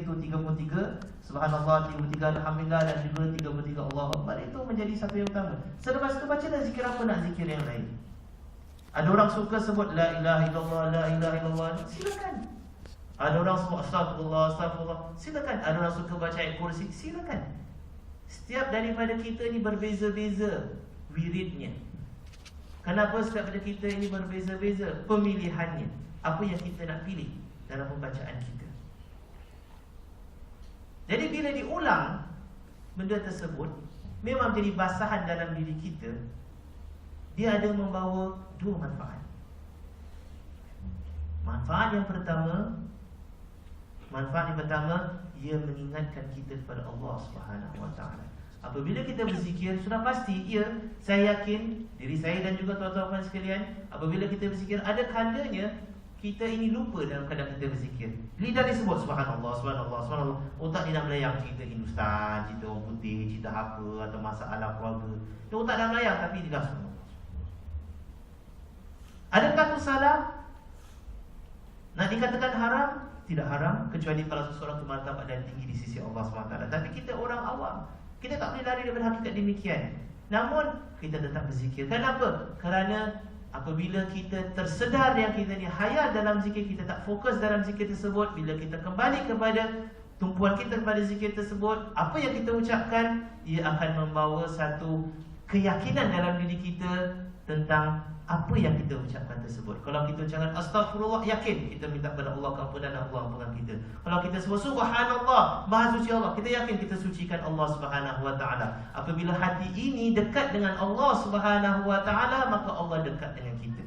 itu 33 Subhanallah, 33 Alhamdulillah, dan juga 33 Allahu Akbar. Itu menjadi satu yang utama. Selepas itu bacalah zikir apa nak zikir yang lain. Ada orang suka sebut la ilaha illallah, la ilaha illallah, silakan. Ada orang sebut astagfirullah, astagfirullah, silakan. Ada orang suka baca ayat kursi, silakan. Setiap daripada kita ni berbeza-beza wiridnya. Kenapa setiap daripada kita ini berbeza-beza pemilihannya? Apa yang kita nak pilih dalam pembacaan kita. Jadi bila diulang benda tersebut, memang jadi basahan dalam diri kita. Dia ada membawa dua manfaat. Manfaat yang pertama, ia mengingatkan kita kepada Allah Subhanahu Wa Taala. Apabila kita berzikir, sudah pasti, saya yakin, diri saya dan juga tuan-tuan sekalian, apabila kita berzikir, ada kalanya kita ini lupa dalam keadaan kita berzikir. Lidah disebut subhanallah, subhanallah, subhanallah. Otak ni dah melayang cerita Hindustan, cerita orang putih, cerita apa, atau masalah keluarga. Otak dah melayang, tapi lidah semua. Adakah itu salah? Nak dikatakan haram? Tidak haram, kecuali kalau seseorang itu martabat dan tinggi di sisi Allah SWT. Tapi kita orang awam, kita tak boleh lari daripada hakikat demikian. Namun kita tetap berzikir. Kenapa? Kerana apabila kita tersedar yang kita ni hayal dalam zikir, kita tak fokus dalam zikir tersebut. Bila kita kembali kepada tumpuan kita kepada zikir tersebut, apa yang kita ucapkan, ia akan membawa satu keyakinan dalam diri kita tentang apa yang kita ucapkan tersebut. Kalau kita ucapkan astagfirullah, yakin kita minta kepada Allah keampunan dan Allah ampunkan kita. Kalau kita sebut subhanallah, maha suci Allah, kita yakin kita sucikan Allah Subhanahu Wa Taala. Apabila hati ini dekat dengan Allah Subhanahu Wa Taala, maka Allah dekat dengan kita.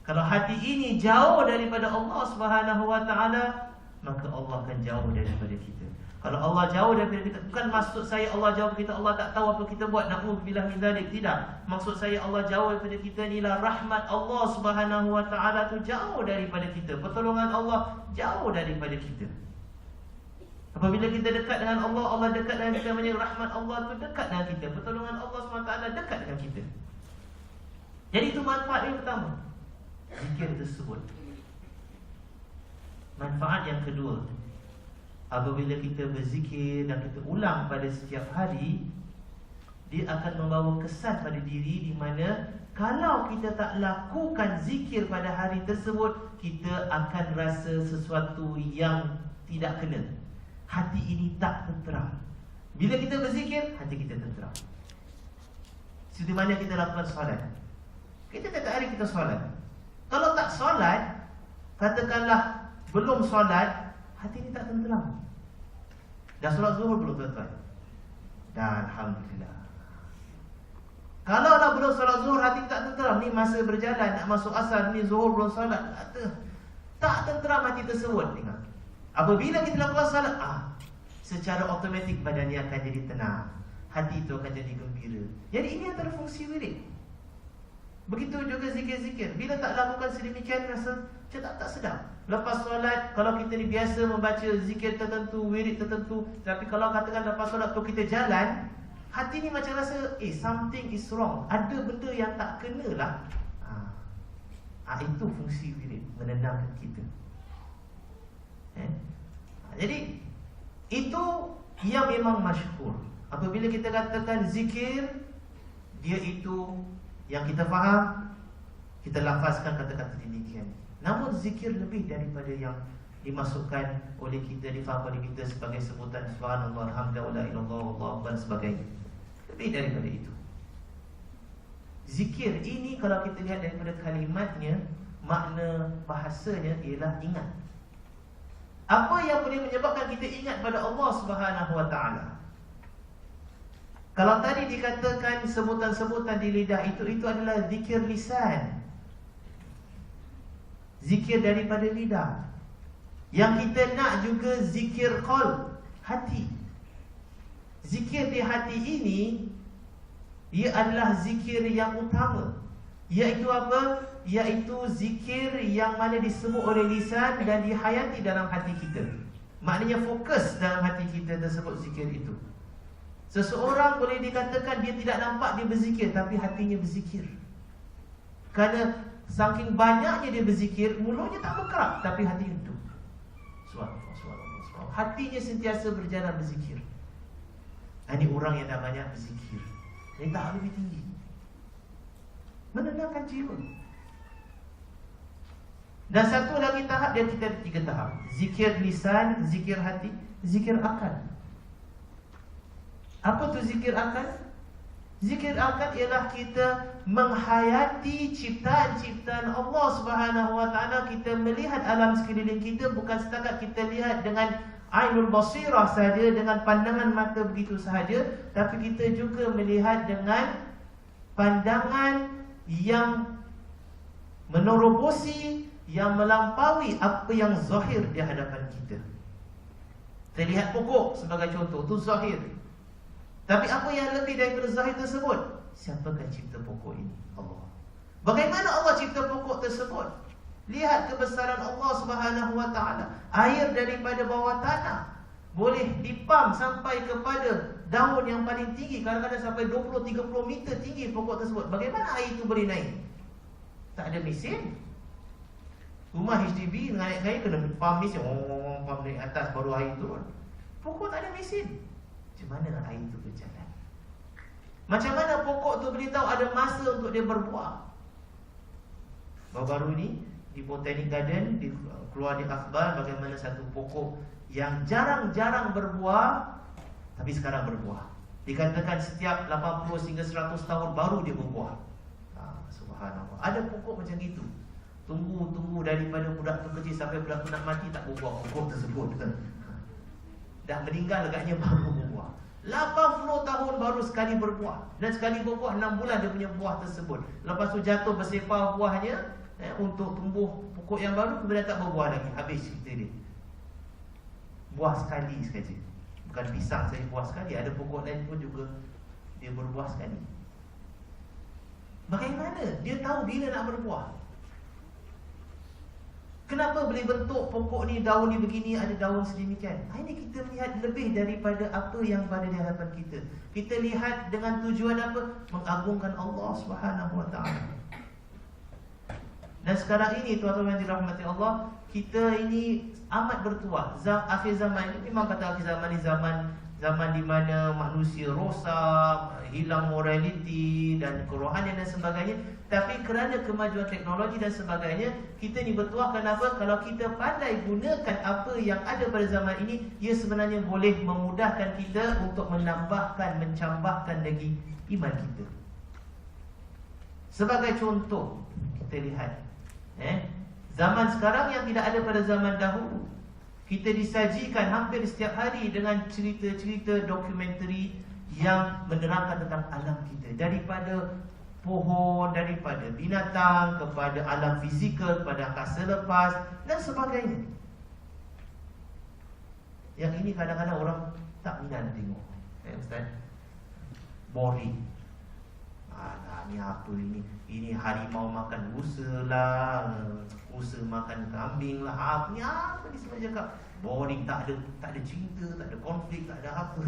Kalau hati ini jauh daripada Allah Subhanahu Wa Taala, maka Allah akan jauh daripada kita. Kalau Allah jauh daripada kita, bukan maksud saya Allah jauh daripada kita, Allah tak tahu apa kita buat, na'udzubillah min dzalik, tidak. Maksud saya Allah jauh daripada kita inilah rahmat Allah Subhanahu Wa Taala tu jauh daripada kita, pertolongan Allah jauh daripada kita. Apabila kita dekat dengan Allah, Allah dekat dengan kita, maknanya rahmat Allah tu dekat dengan kita, pertolongan Allah SWT dekat dengan kita. Jadi itu manfaat yang pertama, zikir tersebut. Manfaat yang kedua, apabila kita berzikir dan kita ulang pada setiap hari, dia akan membawa kesan pada diri di mana kalau kita tak lakukan zikir pada hari tersebut, kita akan rasa sesuatu yang tidak kena. Hati ini tak tenteram. Bila kita berzikir, hati kita tenteram. Seperti mana kita lakukan solat. Kita tiap hari kita solat. Kalau tak solat, katakanlah belum solat, hati ni tak tenteram. Dah solat zuhur belum tuan-tuan? Dah, alhamdulillah. Kalau dah belum solat zuhur, hati tak tenteram. Ni masa berjalan, nak masuk asar, ni zuhur belum solat, tak tenteram hati tersebut. Tengok, apabila kita lakukan solat, secara automatik badan ni akan jadi tenang, hati itu akan jadi gembira. Jadi ini antara fungsi wirid. Begitu juga zikir-zikir. Bila tak lakukan sedemikian, rasa macam tak sedap. Lepas solat, kalau kita ni biasa membaca zikir tertentu, wirid tertentu, tapi kalau katakan lepas solat tu kita jalan, hati ni macam rasa something is wrong, ada benda yang tak kena lah. Itu fungsi wirid, menenangkan kita. Jadi itu yang memang masyhur. Apabila kita katakan zikir, dia itu yang kita faham, kita lafazkan kata-kata demikian. Namun zikir lebih daripada yang dimasukkan oleh kita, difaham oleh kita sebagai sebutan subhanallah, alhamdulillah, la ilaha illallah, wallahu akbar dan sebagainya. Lebih daripada itu. Zikir ini kalau kita lihat daripada kalimatnya, makna bahasanya ialah ingat. Apa yang boleh menyebabkan kita ingat pada Allah Subhanahu Wa Taala? Kalau tadi dikatakan sebutan-sebutan di lidah itu adalah zikir lisan, zikir daripada lidah. Yang kita nak juga zikir qalb, hati. Zikir di hati ini, ia adalah zikir yang utama. Iaitu apa? Iaitu zikir yang mana disebut oleh lisan dan dihayati dalam hati kita. Maknanya fokus dalam hati kita tersebut zikir itu. Seseorang boleh dikatakan dia tidak nampak dia berzikir, tapi hatinya berzikir. Kerana saking banyaknya dia berzikir, mulutnya tak bergerak, tapi hatinya duduk. Subhanallah. hatinya sentiasa berjalan berzikir. Ini orang yang dah banyak berzikir, ini tahap lebih tinggi, menenangkan jiwa. Dan satu lagi tahap, dia kita ada 3 tahap: zikir lisan, zikir hati, zikir akal. Apa tu zikir akal? Zikir akal ialah kita menghayati ciptaan-ciptaan Allah Subhanahu Wa Taala. Kita melihat alam sekeliling kita, bukan setakat kita lihat dengan ainul basirah sahaja, dengan pandangan mata begitu sahaja, tapi kita juga melihat dengan pandangan yang menerobosi, yang melampaui apa yang zahir di hadapan kita. Kita lihat pokok sebagai contoh, itu zahir. Tapi apa yang lebih daripada zahir tersebut? Siapakah cipta pokok ini? Allah. Bagaimana Allah cipta pokok tersebut? Lihat kebesaran Allah Subhanahu Wa Taala. Air daripada bawah tanah boleh dipam sampai kepada daun yang paling tinggi, kadang-kadang sampai 20-30 meter tinggi pokok tersebut. Bagaimana air itu boleh naik? Tak ada mesin. Rumah HDB naik-naik kena pam mesin, pam naik atas baru air turun. Pokok tak ada mesin. Macam mana air itu berjalan? Macam mana pokok tu beritahu ada masa untuk dia berbuah? Baru-baru ni di Botanic Garden keluar di akhbar bagaimana satu pokok yang jarang-jarang berbuah, tapi sekarang berbuah. Dikatakan setiap 80 hingga 100 tahun baru dia berbuah. Subhanallah. Ada pokok macam itu. Tunggu daripada budak tu kecil sampai budak tu nak mati tak berbuah pokok tersebut. Dah meninggal agaknya baru berbuah. 80 tahun baru sekali berbuah. Dan sekali berbuah 6 bulan dia punya buah tersebut. Lepas tu jatuh bersepah buahnya untuk tumbuh pokok yang baru, kemudian tak berbuah lagi. Habis cerita dia. Buah sekali saja. Bukan pisang saja buah sekali. Ada pokok lain pun juga dia berbuah sekali. Bagaimana dia tahu bila nak berbuah? Kenapa boleh bentuk pokok ni, daun ni begini, ada daun sedemikian? Ini kita lihat lebih daripada apa yang berada di hadapan kita. Kita lihat dengan tujuan apa? Mengagungkan Allah Subhanahu Wa Taala. Dan sekarang ini tuan-tuan yang dirahmati Allah, kita ini amat bertuah. Akhir zaman ini, memang kata akhir zaman ni zaman di mana manusia rosak, hilang moraliti dan kerohanian dan sebagainya. Tapi kerana kemajuan teknologi dan sebagainya, kita ni bertuah. Kenapa? Kalau kita pandai gunakan apa yang ada pada zaman ini, ia sebenarnya boleh memudahkan kita untuk menambahkan, mencambahkan lagi iman kita. Sebagai contoh, kita lihat zaman sekarang yang tidak ada pada zaman dahulu. Kita disajikan hampir setiap hari dengan cerita-cerita dokumentari yang menerangkan tentang alam kita, daripada pohon, daripada binatang, kepada alam fizikal, kepada angkasa lepas dan sebagainya. Yang ini kadang-kadang orang tak minat tengok. Ustaz, boring. Ni apa ini? Ini harimau makan rusa lah, rusa makan kambing lah. Apa ni semua cakap? Boring, tak ada cinta, tak ada konflik, tak ada apa.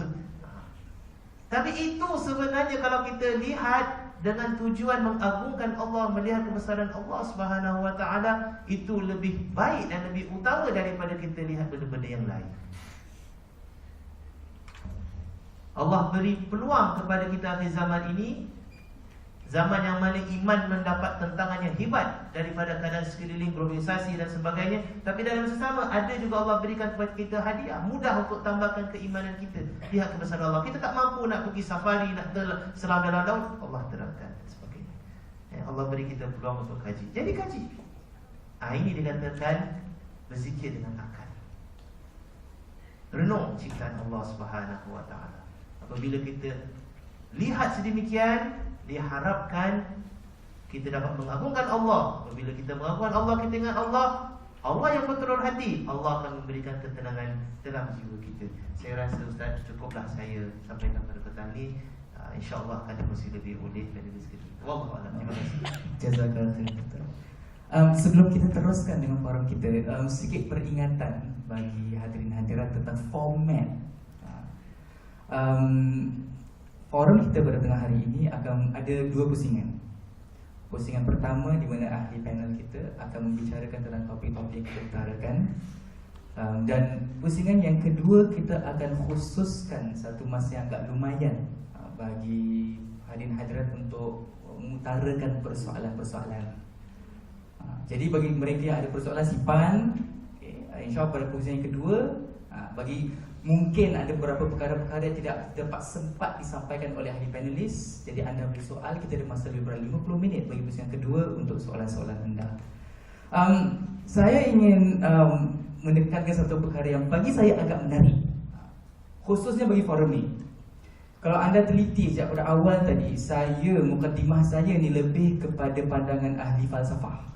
Tapi itu sebenarnya kalau kita lihat dengan tujuan mengagungkan Allah, melihat kebesaran Allah Subhanahu Wa Taala, itu lebih baik dan lebih utama daripada kita lihat benda-benda yang lain. Allah beri peluang kepada kita akhir zaman ini, zaman yang mana iman mendapat tentangan yang hebat daripada keadaan sekeliling, globalisasi dan sebagainya. Tapi dalam sesama ada juga Allah berikan kepada kita hadiah, mudah untuk tambahkan keimanan kita. Lihat kebesaran Allah. Kita tak mampu nak pergi safari, nak selam dalam laut, Allah terangkan dan sebagainya. Allah beri kita peluang untuk kaji. Jadi kaji. Ini dikatakan berzikir dengan akal. Renung ciptaan Allah Subhanahu Wa Taala. Apabila kita lihat sedemikian, diharapkan kita dapat mengagungkan Allah. Apabila kita mengagungkan Allah, kita ingat Allah yang berterur hati, Allah akan memberikan ketenangan dalam jiwa kita. Saya rasa Ustaz cukuplah saya sampaikan pada petang ni. InsyaAllah akan masih lebih boleh dari rezeki. Wallahualam. Terima kasih. Jazakallah khair. Sebelum kita teruskan dengan forum kita, sedikit peringatan bagi hadirin hadirat tentang format. Forum kita pada tengah hari ini akan ada 2 pusingan. Pusingan pertama di mana ahli panel kita akan membicarakan tentang topik-topik yang kita utarakan. Dan pusingan yang kedua, kita akan khususkan satu masa yang agak lumayan bagi hadirin hadirat untuk mengutarakan persoalan-persoalan. Jadi bagi mereka yang ada persoalan simpan, InsyaAllah pada pusingan yang kedua, bagi mungkin ada beberapa perkara-perkara yang tidak dapat sempat disampaikan oleh ahli panelis, jadi anda beri soal, kita ada masa lebih kurang 50 minit bagi pusingan kedua untuk soalan-soalan anda. Saya ingin menekankan satu perkara yang bagi saya agak menarik, khususnya bagi forum ni. Kalau anda teliti sejak pada awal tadi, mukadimah saya ni lebih kepada pandangan ahli falsafah.